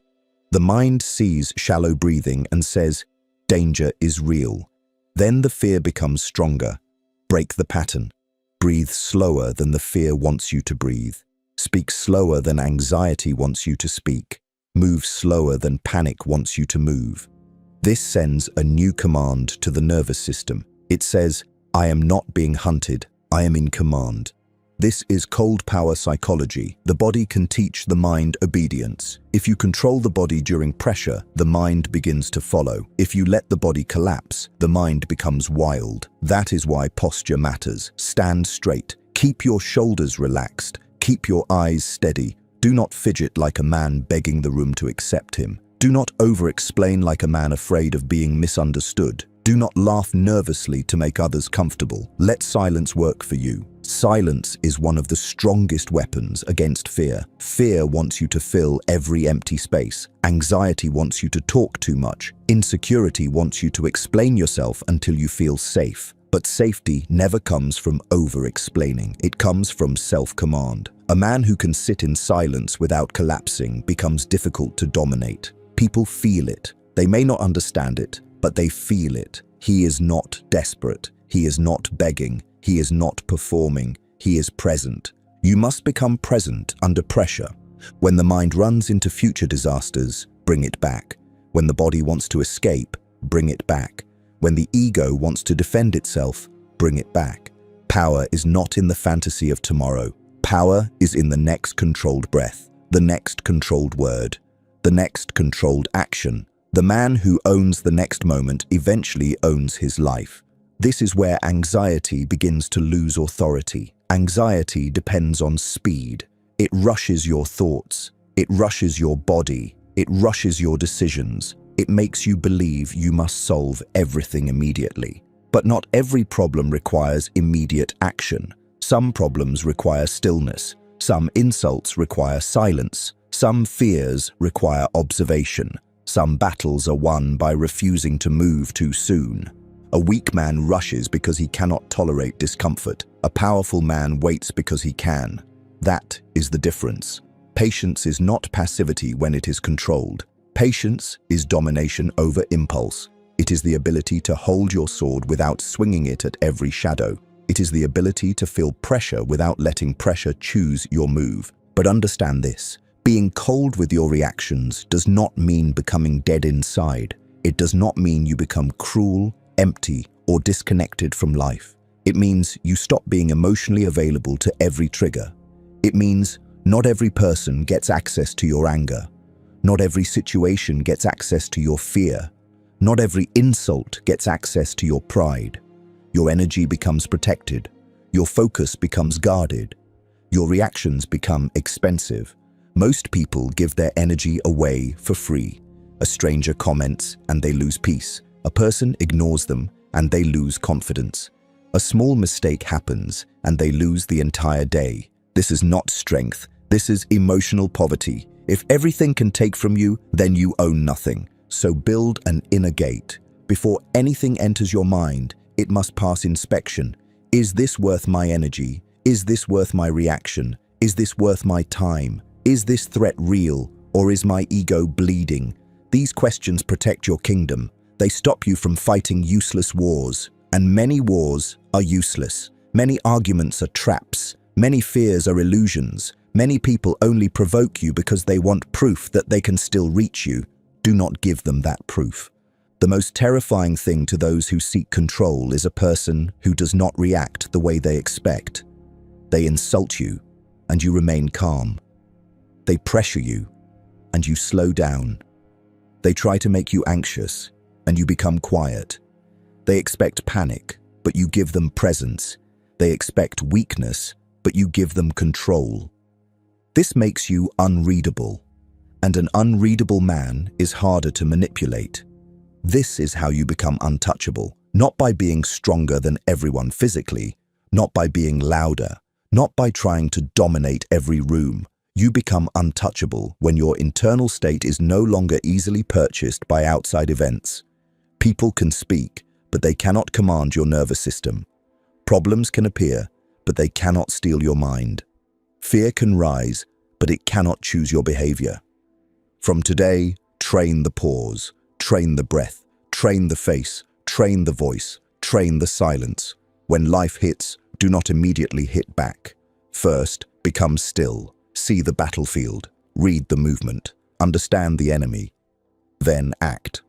The mind sees shallow breathing and says, danger is real. Then the fear becomes stronger. Break the pattern. Breathe slower than the fear wants you to breathe. Speak slower than anxiety wants you to speak. Move slower than panic wants you to move. This sends a new command to the nervous system. It says, I am not being hunted, I am in command. This is cold power psychology. The body can teach the mind obedience. If you control the body during pressure, the mind begins to follow. If you let the body collapse, the mind becomes wild. That is why posture matters. Stand straight. Keep your shoulders relaxed. Keep your eyes steady. Do not fidget like a man begging the room to accept him. Do not over-explain like a man afraid of being misunderstood. Do not laugh nervously to make others comfortable. Let silence work for you. Silence is one of the strongest weapons against fear. Fear wants you to fill every empty space. Anxiety wants you to talk too much. Insecurity wants you to explain yourself until you feel safe. But safety never comes from over-explaining. It comes from self-command. A man who can sit in silence without collapsing becomes difficult to dominate. People feel it. They may not understand it, but they feel it. He is not desperate. He is not begging. He is not performing. He is present. You must become present under pressure. When the mind runs into future disasters, bring it back. When the body wants to escape, bring it back. When the ego wants to defend itself, bring it back. Power is not in the fantasy of tomorrow. Power is in the next controlled breath, the next controlled word, the next controlled action. The man who owns the next moment eventually owns his life. This is where anxiety begins to lose authority. Anxiety depends on speed. It rushes your thoughts. It rushes your body. It rushes your decisions. It makes you believe you must solve everything immediately. But not every problem requires immediate action. Some problems require stillness. Some insults require silence. Some fears require observation. Some battles are won by refusing to move too soon. A weak man rushes because he cannot tolerate discomfort. A powerful man waits because he can. That is the difference. Patience is not passivity when it is controlled. Patience is domination over impulse. It is the ability to hold your sword without swinging it at every shadow. It is the ability to feel pressure without letting pressure choose your move. But understand this. Being cold with your reactions does not mean becoming dead inside. It does not mean you become cruel, empty, or disconnected from life. It means you stop being emotionally available to every trigger. It means not every person gets access to your anger. Not every situation gets access to your fear. Not every insult gets access to your pride. Your energy becomes protected. Your focus becomes guarded. Your reactions become expensive. Most people give their energy away for free. A stranger comments and they lose peace. A person ignores them and they lose confidence. A small mistake happens and they lose the entire day. This is not strength. This is emotional poverty. If everything can take from you, then you own nothing. So build an inner gate. Before anything enters your mind, it must pass inspection. Is this worth my energy? Is this worth my reaction? Is this worth my time? Is this threat real, or is my ego bleeding? These questions protect your kingdom. They stop you from fighting useless wars. And many wars are useless. Many arguments are traps. Many fears are illusions. Many people only provoke you because they want proof that they can still reach you. Do not give them that proof. The most terrifying thing to those who seek control is a person who does not react the way they expect. They insult you, and you remain calm. They pressure you, and you slow down. They try to make you anxious, and you become quiet. They expect panic, but you give them presence. They expect weakness, but you give them control. This makes you unreadable, and an unreadable man is harder to manipulate. This is how you become untouchable, not by being stronger than everyone physically, not by being louder, not by trying to dominate every room. You become untouchable when your internal state is no longer easily purchased by outside events. People can speak, but they cannot command your nervous system. Problems can appear, but they cannot steal your mind. Fear can rise, but it cannot choose your behavior. From today, train the pause, train the breath, train the face, train the voice, train the silence. When life hits, do not immediately hit back. First, become still. See the battlefield, read the movement, understand the enemy. Then act.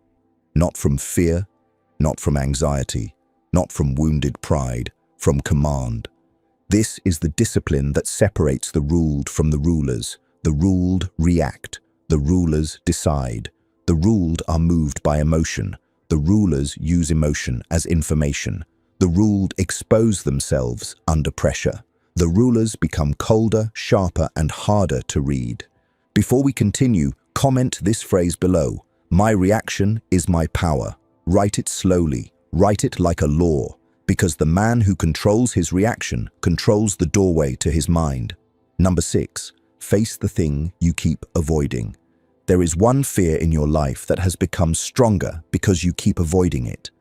Not from fear, not from anxiety, not from wounded pride, from command. This is the discipline that separates the ruled from the rulers. The ruled react, the rulers decide. The ruled are moved by emotion. The rulers use emotion as information. The ruled expose themselves under pressure. The rulers become colder, sharper, and harder to read. Before we continue, comment this phrase below. My reaction is my power. Write it slowly. Write it like a law, because the man who controls his reaction controls the doorway to his mind. Number 6, face the thing you keep avoiding. There is one fear in your life that has become stronger because you keep avoiding it.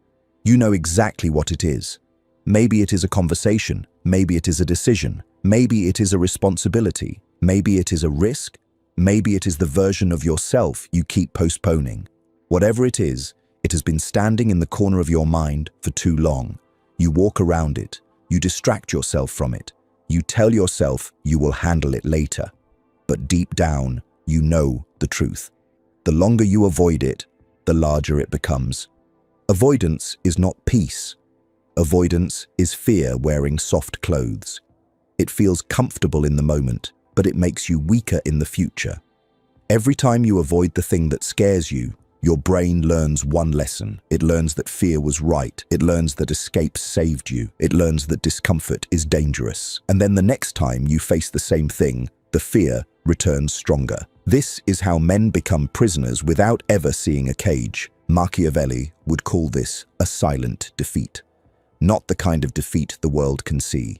You know exactly what it is. Maybe it is a conversation. Maybe it is a decision. Maybe it is a responsibility. Maybe it is a risk. Maybe it is the version of yourself you keep postponing. Whatever it is, it has been standing in the corner of your mind for too long. You walk around it. You distract yourself from it. You tell yourself you will handle it later. But deep down, you know the truth. The longer you avoid it, the larger it becomes. Avoidance is not peace. Avoidance is fear wearing soft clothes. It feels comfortable in the moment, but it makes you weaker in the future. Every time you avoid the thing that scares you, your brain learns one lesson. It learns that fear was right. It learns that escape saved you. It learns that discomfort is dangerous. And then the next time you face the same thing, the fear returns stronger. This is how men become prisoners without ever seeing a cage. Machiavelli would call this a silent defeat. Not the kind of defeat the world can see.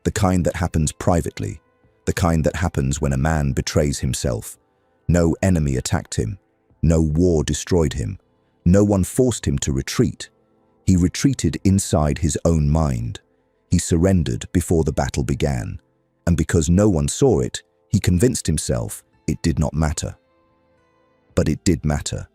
The kind that happens privately. The kind that happens when a man betrays himself. No enemy attacked him. No war destroyed him. No one forced him to retreat. He retreated inside his own mind. He surrendered before the battle began. And because no one saw it, he convinced himself it did not matter. But it did matter.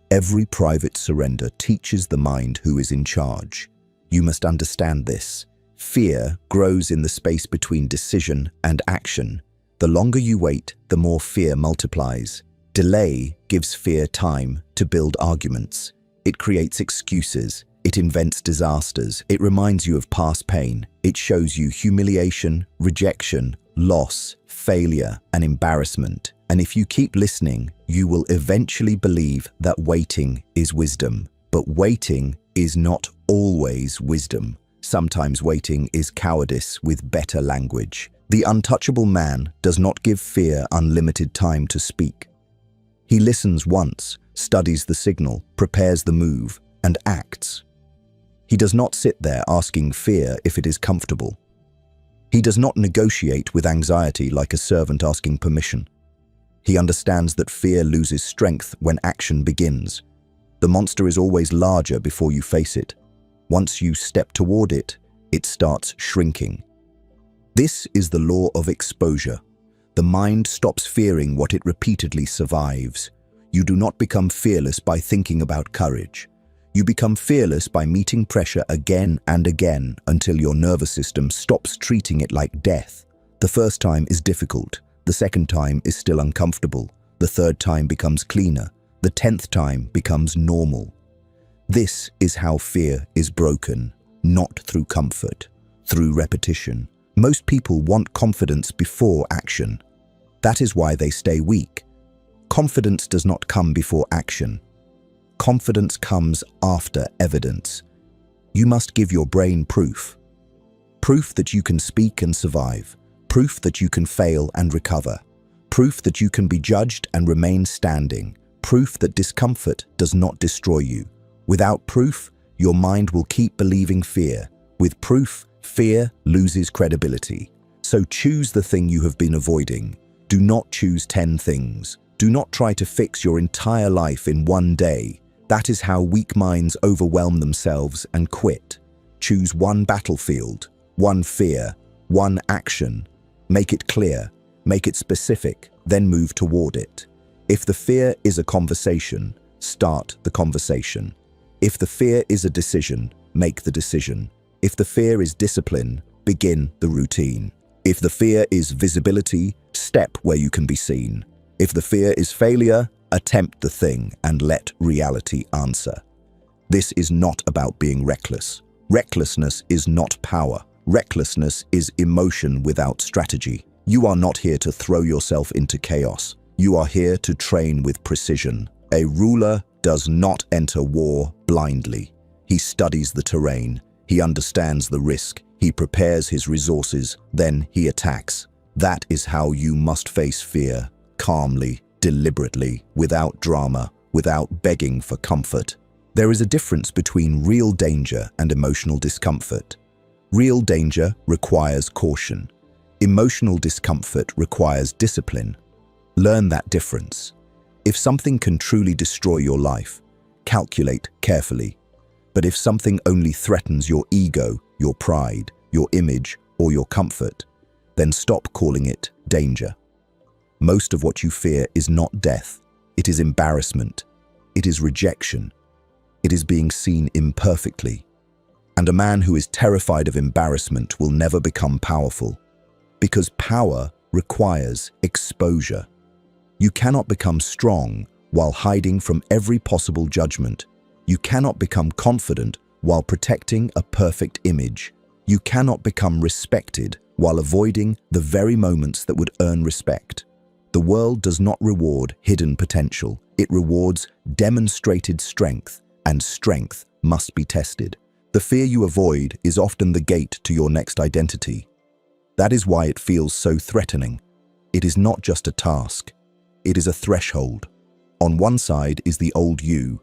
Every private surrender teaches the mind who is in charge. You must understand this. Fear grows in the space between decision and action. The longer you wait, the more fear multiplies. Delay gives fear time to build arguments. It creates excuses. It invents disasters. It reminds you of past pain. It shows you humiliation, rejection, loss, failure, and embarrassment. And if you keep listening, you will eventually believe that waiting is wisdom. But waiting is not always wisdom. Sometimes waiting is cowardice with better language. The untouchable man does not give fear unlimited time to speak. He listens once, studies the signal, prepares the move, and acts. He does not sit there asking fear if it is comfortable. He does not negotiate with anxiety like a servant asking permission. He understands that fear loses strength when action begins. The monster is always larger before you face it. Once you step toward it, it starts shrinking. This is the law of exposure. The mind stops fearing what it repeatedly survives. You do not become fearless by thinking about courage. You become fearless by meeting pressure again and again until your nervous system stops treating it like death. The first time is difficult. The second time is still uncomfortable. The third time becomes cleaner. The 10th time becomes normal. This is how fear is broken, not through comfort, through repetition. Most people want confidence before action. That is why they stay weak. Confidence does not come before action. Confidence comes after evidence. You must give your brain proof. Proof that you can speak and survive. Proof that you can fail and recover. Proof that you can be judged and remain standing. Proof that discomfort does not destroy you. Without proof, your mind will keep believing fear. With proof, fear loses credibility. So choose the thing you have been avoiding. Do not choose 10 things. Do not try to fix your entire life in one day. That is how weak minds overwhelm themselves and quit. Choose one battlefield, one fear, one action. Make it clear, make it specific, then move toward it. If the fear is a conversation, start the conversation. If the fear is a decision, make the decision. If the fear is discipline, begin the routine. If the fear is visibility, step where you can be seen. If the fear is failure, attempt the thing and let reality answer. This is not about being reckless. Recklessness is not power. Recklessness is emotion without strategy. You are not here to throw yourself into chaos. You are here to train with precision. A ruler does not enter war blindly. He studies the terrain. He understands the risk. He prepares his resources. Then he attacks. That is how you must face fear. Calmly, deliberately, without drama, without begging for comfort. There is a difference between real danger and emotional discomfort. Real danger requires caution. Emotional discomfort requires discipline. Learn that difference. If something can truly destroy your life, calculate carefully. But if something only threatens your ego, your pride, your image, or your comfort, then stop calling it danger. Most of what you fear is not death. It is embarrassment. It is rejection. It is being seen imperfectly. And a man who is terrified of embarrassment will never become powerful, because power requires exposure. You cannot become strong while hiding from every possible judgment. You cannot become confident while protecting a perfect image. You cannot become respected while avoiding the very moments that would earn respect. The world does not reward hidden potential. It rewards demonstrated strength, and strength must be tested. The fear you avoid is often the gate to your next identity. That is why it feels so threatening. It is not just a task. It is a threshold. On one side is the old you,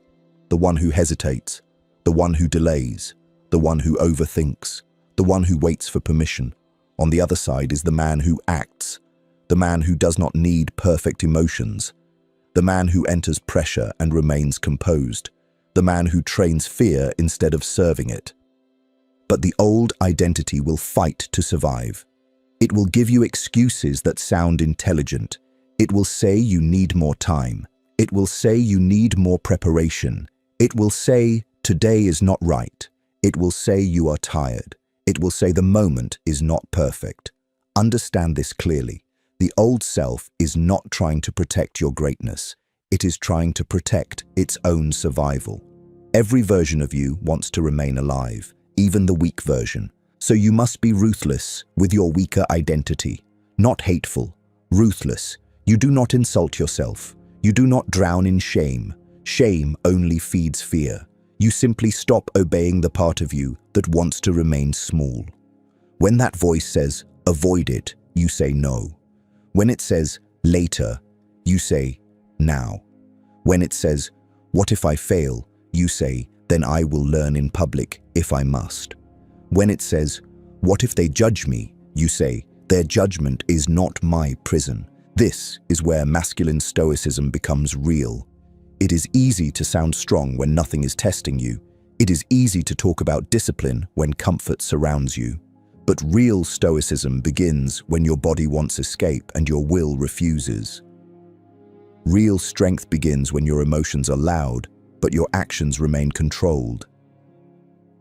the one who hesitates, the one who delays, the one who overthinks, the one who waits for permission. On the other side is the man who acts, the man who does not need perfect emotions, the man who enters pressure and remains composed, the man who trains fear instead of serving it. But the old identity will fight to survive. It will give you excuses that sound intelligent. It will say you need more time. It will say you need more preparation. It will say today is not right. It will say you are tired. It will say the moment is not perfect. Understand this clearly. The old self is not trying to protect your greatness. It is trying to protect its own survival. Every version of you wants to remain alive, even the weak version. So you must be ruthless with your weaker identity. Not hateful, ruthless. You do not insult yourself. You do not drown in shame. Shame only feeds fear. You simply stop obeying the part of you that wants to remain small. When that voice says, avoid it, you say no. When it says, later, you say, now. When it says, what if I fail, you say, then I will learn in public if I must. When it says, what if they judge me, you say, their judgment is not my prison. This is where masculine stoicism becomes real. It is easy to sound strong when nothing is testing you. It is easy to talk about discipline when comfort surrounds you. But real stoicism begins when your body wants escape and your will refuses. Real strength begins when your emotions are loud, but your actions remain controlled.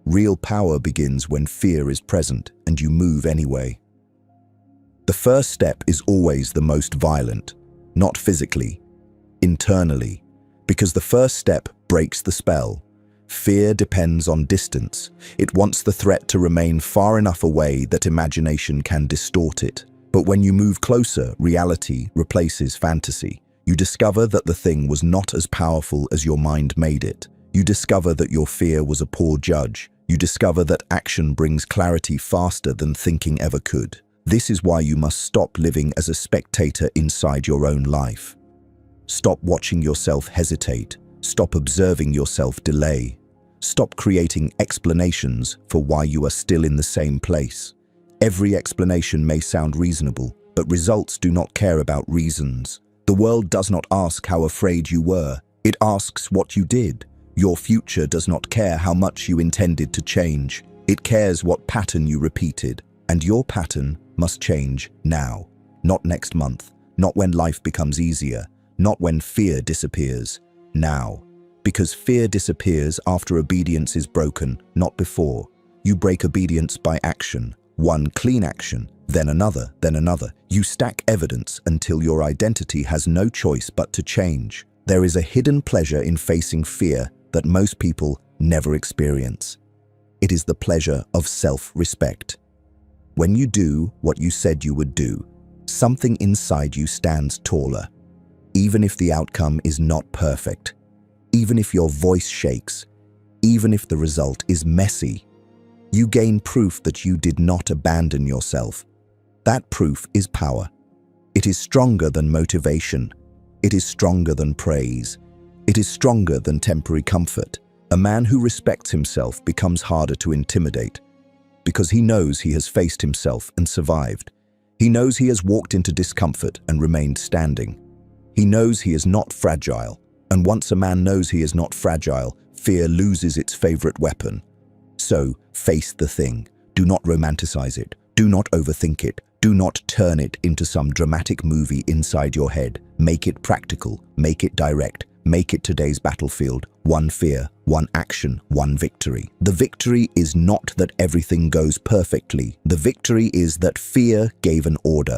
Real power begins when fear is present and you move anyway. The first step is always the most violent, not physically, internally, because the first step breaks the spell. Fear depends on distance. It wants the threat to remain far enough away that imagination can distort it. But when you move closer, reality replaces fantasy. You discover that the thing was not as powerful as your mind made it. You discover that your fear was a poor judge. You discover that action brings clarity faster than thinking ever could. This is why you must stop living as a spectator inside your own life. Stop watching yourself hesitate. Stop observing yourself delay. Stop creating explanations for why you are still in the same place. Every explanation may sound reasonable, but results do not care about reasons. The world does not ask how afraid you were. It asks what you did. Your future does not care how much you intended to change. It cares what pattern you repeated. And your pattern must change now. Not next month. Not when life becomes easier. Not when fear disappears. Now. Because fear disappears after obedience is broken, not before. You break obedience by action. One clean action, then another, then another. You stack evidence until your identity has no choice but to change. There is a hidden pleasure in facing fear that most people never experience. It is the pleasure of self-respect. When you do what you said you would do, something inside you stands taller. Even if the outcome is not perfect, even if your voice shakes, even if the result is messy, you gain proof that you did not abandon yourself. That proof is power. It is stronger than motivation. It is stronger than praise. It is stronger than temporary comfort. A man who respects himself becomes harder to intimidate because he knows he has faced himself and survived. He knows he has walked into discomfort and remained standing. He knows he is not fragile. And once a man knows he is not fragile, fear loses its favorite weapon. So, face the thing. Do not romanticize it. Do not overthink it. Do not turn it into some dramatic movie inside your head. Make it practical. Make it direct. make it today's battlefield. One fear, one action, one victory. The victory is not that everything goes perfectly. The victory is that fear gave an order.